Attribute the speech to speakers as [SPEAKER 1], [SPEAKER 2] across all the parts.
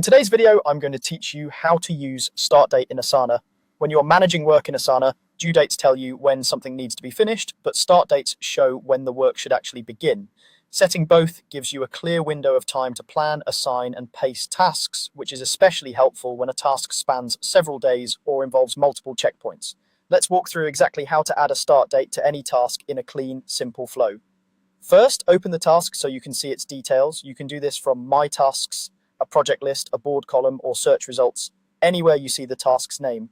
[SPEAKER 1] In today's video, I'm going to teach you how to use start date in Asana. When you're managing work in Asana, due dates tell you when something needs to be finished, but start dates show when the work should actually begin. Setting both gives you a clear window of time to plan, assign, and pace tasks, which is especially helpful when a task spans several days or involves multiple checkpoints. Let's walk through exactly how to add a start date to any task in a clean, simple flow. First, open the task so you can see its details. You can do this from My Tasks, a project list, a board column, or search results, anywhere you see the task's name.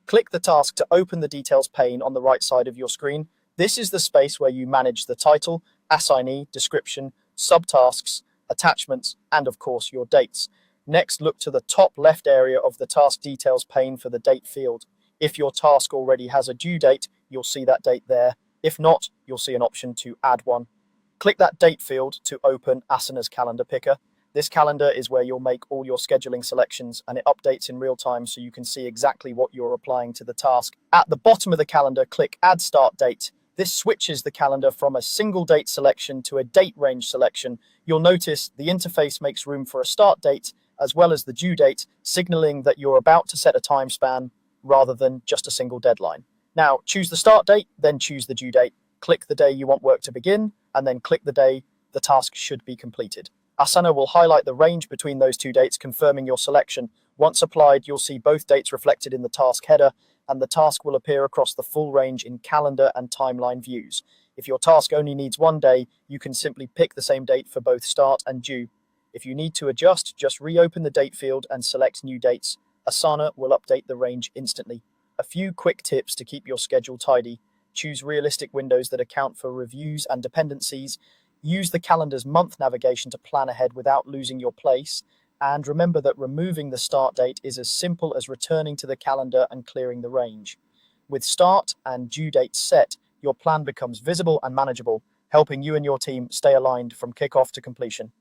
[SPEAKER 1] Click the task to open the details pane on the right side of your screen. This is the space where you manage the title, assignee, description, subtasks, attachments, and of course your dates. Next, look to the top left area of the task details pane for the date field. If your task already has a due date, you'll see that date there. If not, you'll see an option to add one. Click that date field to open Asana's calendar picker. This calendar is where you'll make all your scheduling selections, and it updates in real time so you can see exactly what you're applying to the task. At the bottom of the calendar, click Add Start Date. This switches the calendar from a single date selection to a date range selection. You'll notice the interface makes room for a start date as well as the due date, signaling that you're about to set a time span rather than just a single deadline. Now, choose the start date, then choose the due date. Click the day you want work to begin, and then click the day the task should be completed. Asana will highlight the range between those two dates, confirming your selection. Once applied, you'll see both dates reflected in the task header, and the task will appear across the full range in calendar and timeline views. If your task only needs one day, you can simply pick the same date for both start and due. If you need to adjust, just reopen the date field and select new dates. Asana will update the range instantly. A few quick tips to keep your schedule tidy. Choose realistic windows that account for reviews and dependencies. Use the calendar's month navigation to plan ahead without losing your place. And remember that removing the start date is as simple as returning to the calendar and clearing the range. With start and due dates set, your plan becomes visible and manageable, helping you and your team stay aligned from kickoff to completion.